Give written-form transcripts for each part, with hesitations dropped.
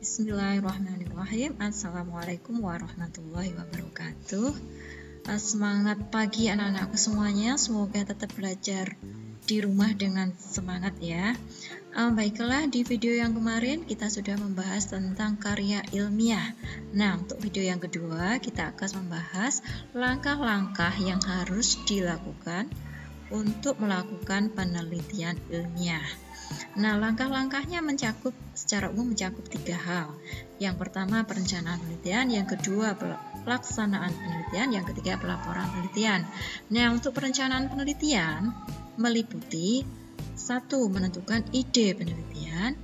Bismillahirrahmanirrahim. Assalamualaikum warahmatullahi wabarakatuh. Semangat pagi anak-anakku semuanya. Semoga tetap belajar di rumah dengan semangat ya. Baiklah, di video yang kemarin kita sudah membahas tentang karya ilmiah. Nah, untuk video yang kedua kita akan membahas langkah-langkah yang harus dilakukan untuk melakukan penelitian ilmiah. Nah, langkah-langkahnya secara umum mencakup 3 hal. Yang pertama perencanaan penelitian, yang kedua pelaksanaan penelitian, yang ketiga pelaporan penelitian. Nah, untuk perencanaan penelitian meliputi 1. Menentukan ide penelitian,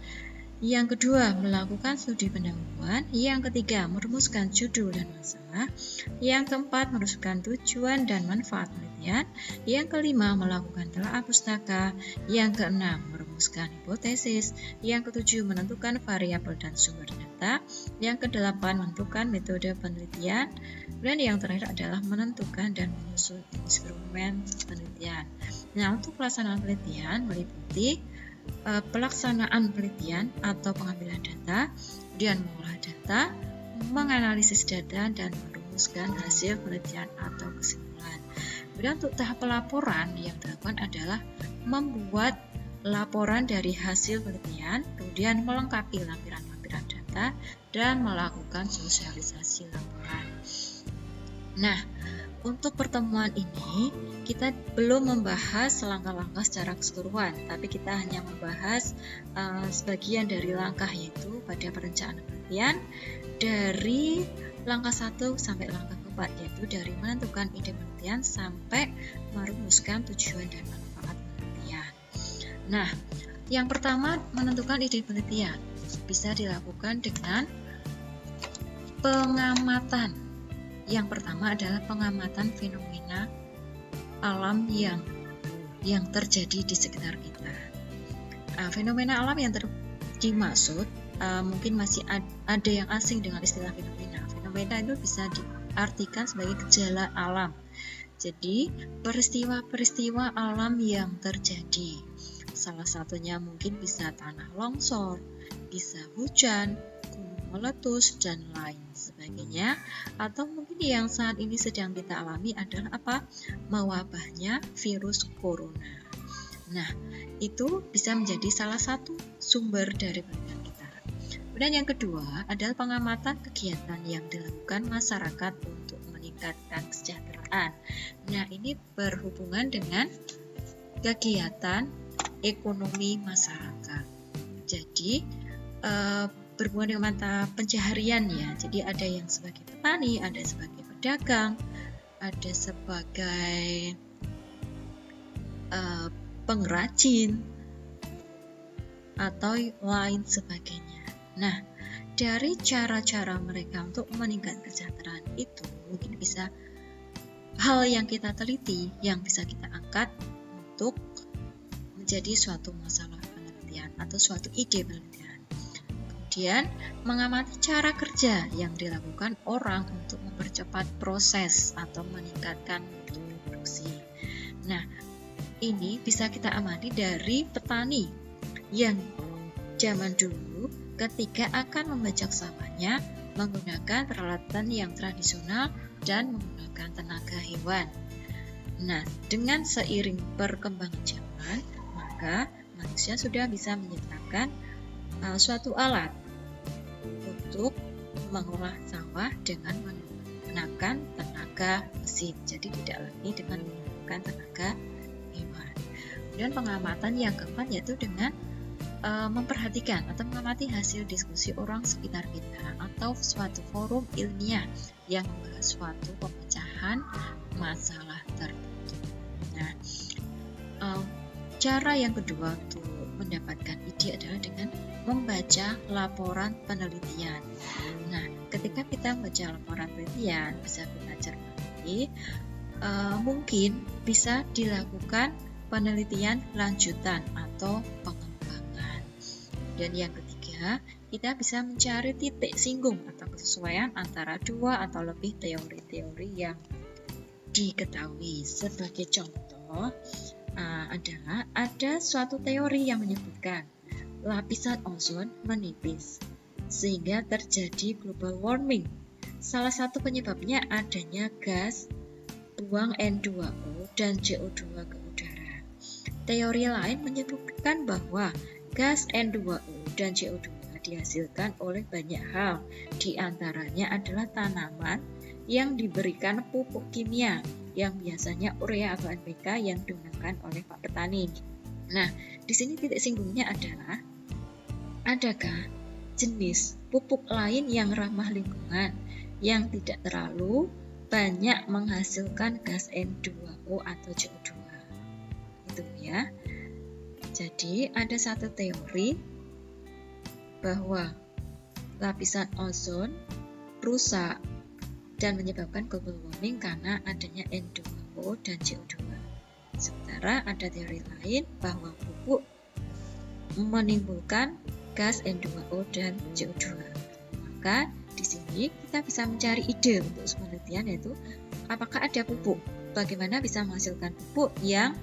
yang kedua melakukan studi pendahuluan, yang ketiga merumuskan judul dan masalah, yang keempat merumuskan tujuan dan manfaat penelitian, yang kelima melakukan telaah pustaka, yang keenam merumuskan hipotesis, yang ketujuh menentukan variabel dan sumber data, yang kedelapan menentukan metode penelitian, dan yang terakhir adalah menentukan dan menyusun instrumen penelitian. Nah, untuk pelaksanaan penelitian meliputi pelaksanaan penelitian atau pengambilan data, kemudian mengolah data, menganalisis data, dan merumuskan hasil penelitian atau kesimpulan. Kemudian untuk tahap pelaporan yang dilakukan adalah membuat laporan dari hasil penelitian, kemudian melengkapi lampiran-lampiran data, dan melakukan sosialisasi laporan. Nah, untuk pertemuan ini kita belum membahas langkah-langkah secara keseluruhan, tapi kita hanya membahas sebagian dari langkah, yaitu pada perencanaan penelitian dari langkah 1 sampai langkah keempat, yaitu dari menentukan ide penelitian sampai merumuskan tujuan dan manfaat penelitian. Nah, yang pertama menentukan ide penelitian bisa dilakukan dengan pengamatan. Yang pertama adalah pengamatan fenomena alam yang terjadi di sekitar kita. Fenomena alam yang dimaksud mungkin masih ada yang asing dengan istilah fenomena. Fenomena itu bisa diartikan sebagai gejala alam. Jadi peristiwa-peristiwa alam yang terjadi. Salah satunya mungkin bisa tanah longsor, bisa hujan, meletus, dan lain sebagainya. Atau mungkin yang saat ini sedang kita alami adalah mewabahnya virus corona. Nah, itu bisa menjadi salah satu sumber dari penelitian kita. Kemudian yang kedua adalah pengamatan kegiatan yang dilakukan masyarakat untuk meningkatkan kesejahteraan. Nah, ini berhubungan dengan kegiatan ekonomi masyarakat. Jadi berhubungan dengan mata pencaharian ya. Jadi ada yang sebagai petani, ada sebagai pedagang, ada sebagai pengrajin, atau lain sebagainya. Nah, dari cara-cara mereka untuk meningkatkan kesejahteraan itu mungkin bisa hal yang kita teliti, yang bisa kita angkat untuk menjadi suatu masalah penelitian atau suatu ide penelitian. Kemudian mengamati cara kerja yang dilakukan orang untuk mempercepat proses atau meningkatkan mutu produksi. Nah, ini bisa kita amati dari petani yang zaman dulu ketika akan membajak sawahnya menggunakan peralatan yang tradisional dan menggunakan tenaga hewan. Nah, dengan seiring perkembangan zaman, maka manusia sudah bisa menciptakan suatu alat untuk mengolah sawah dengan menggunakan tenaga mesin, jadi tidak lagi dengan menggunakan tenaga hewan. Kemudian pengamatan yang keempat yaitu dengan memperhatikan atau mengamati hasil diskusi orang sekitar kita atau suatu forum ilmiah yang membahas suatu pemecahan masalah tertentu. Nah, cara yang kedua untuk mendapatkan ide adalah dengan membaca laporan penelitian. Nah, ketika kita membaca laporan penelitian, bisa kita cermati, mungkin bisa dilakukan penelitian lanjutan atau pengembangan. Dan yang ketiga, kita bisa mencari titik singgung atau kesesuaian antara dua atau lebih teori-teori yang diketahui. Sebagai contoh, adalah ada suatu teori yang menyebutkan lapisan ozon menipis sehingga terjadi global warming. Salah satu penyebabnya adanya gas buang N2O dan CO2 ke udara. Teori lain menyebutkan bahwa gas N2O dan CO2 dihasilkan oleh banyak hal, di antaranya adalah tanaman yang diberikan pupuk kimia yang biasanya urea atau NPK yang digunakan oleh Pak Petani. Nah, di sini titik singgungnya adalah, adakah jenis pupuk lain yang ramah lingkungan yang tidak terlalu banyak menghasilkan gas N2O atau CO2? Itu ya. Jadi ada satu teori bahwa lapisan ozon rusak dan menyebabkan global warming karena adanya N2O dan CO2. Sementara ada teori lain bahwa pupuk menimbulkan gas N2O dan CO2. Maka di sini kita bisa mencari ide untuk penelitian, yaitu apakah ada pupuk, bagaimana bisa menghasilkan pupuk yang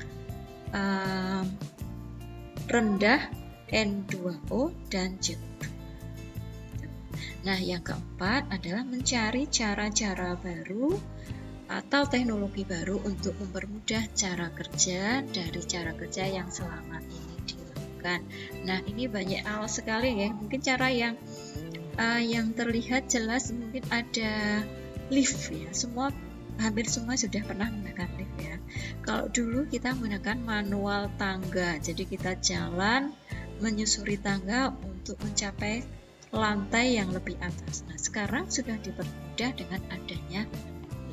rendah N2O dan CO2. Nah, yang keempat adalah mencari cara-cara baru atau teknologi baru untuk mempermudah cara kerja dari cara kerja yang selama ini dilakukan. Nah, ini banyak hal sekali ya. Mungkin cara yang terlihat jelas mungkin ada lift ya. Hampir semua sudah pernah menggunakan lift ya. Kalau dulu kita menggunakan manual tangga, jadi kita jalan menyusuri tangga untuk mencapai lantai yang lebih atas. Nah, sekarang sudah dipermudah dengan adanya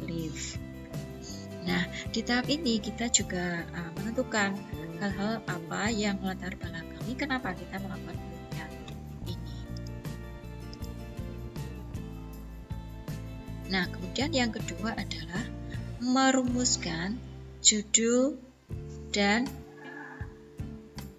lift. Nah, di tahap ini kita juga menentukan hal-hal apa yang melatar belakangi kenapa kita melakukan penelitian ini. Nah, kemudian yang kedua adalah merumuskan judul dan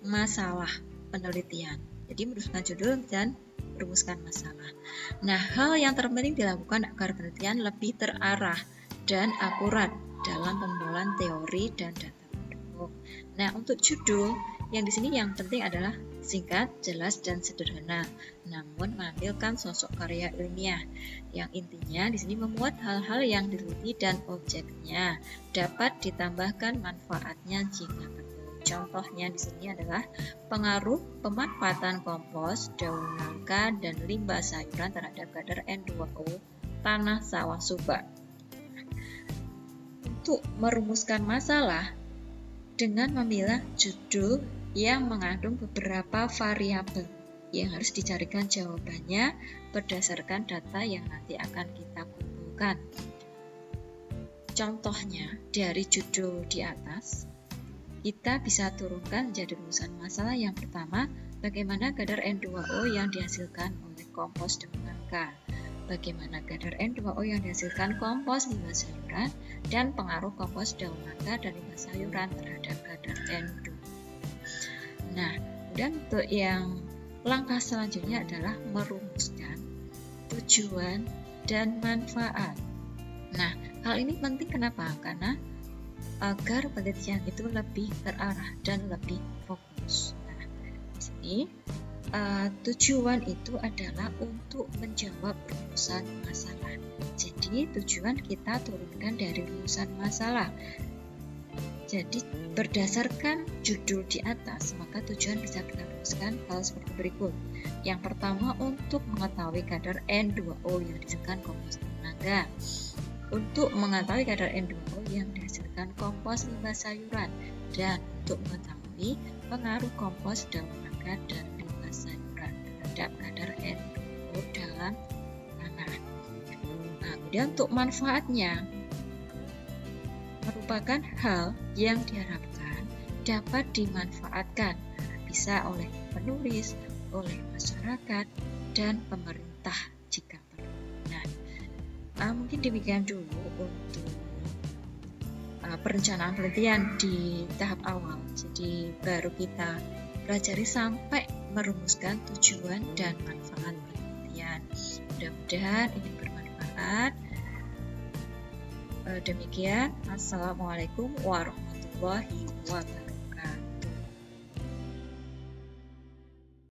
masalah penelitian. Jadi merumuskan judul dan merumuskan masalah. Nah, hal yang terpenting dilakukan agar penelitian lebih terarah dan akurat dalam pembuatan teori dan data pendukung. Nah, untuk judul yang di sini yang penting adalah singkat, jelas, dan sederhana, namun menampilkan sosok karya ilmiah yang intinya di sini memuat hal-hal yang diteliti dan objeknya dapat ditambahkan manfaatnya jika perlu. Contohnya di sini adalah pengaruh pemanfaatan kompos, daun nangka, dan limbah sayuran terhadap kadar N2O tanah sawah subak. Untuk merumuskan masalah dengan memilah judul yang mengandung beberapa variabel yang harus dicarikan jawabannya berdasarkan data yang nanti akan kita kumpulkan. Contohnya dari judul di atas, kita bisa turunkan menjadi rumusan masalah. Yang pertama, bagaimana kadar N2O yang dihasilkan oleh kompos daun nangka, bagaimana kadar N2O yang dihasilkan kompos limbah sayuran, dan pengaruh kompos daun nangka dan limbah sayuran terhadap kadar N2O. Nah, kemudian untuk yang langkah selanjutnya adalah merumuskan tujuan dan manfaat. Nah, hal ini penting kenapa? Karena agar penelitian itu lebih terarah dan lebih fokus. Nah, di sini tujuan itu adalah untuk menjawab rumusan masalah. Jadi tujuan kita turunkan dari rumusan masalah. Jadi berdasarkan judul di atas, maka tujuan bisa kita rumuskan hal seperti berikut. Yang pertama, untuk mengetahui kadar N2O yang dihasilkan kompos daun nangka. Untuk mengetahui kadar N2O yang dihasilkan kompos limbah sayuran, dan untuk mengetahui pengaruh kompos daun nangka dan limbah sayuran terhadap kadar N2O dalam tanah. Nah, kemudian untuk manfaatnya merupakan hal yang diharapkan dapat dimanfaatkan bisa oleh penulis, oleh masyarakat, dan pemerintah jika perlu. Mungkin demikian dulu untuk perencanaan penelitian di tahap awal. Jadi baru kita pelajari sampai merumuskan tujuan dan manfaat penelitian. Mudah-mudahan ini bermanfaat. Demikian, Assalamualaikum warahmatullahi wabarakatuh.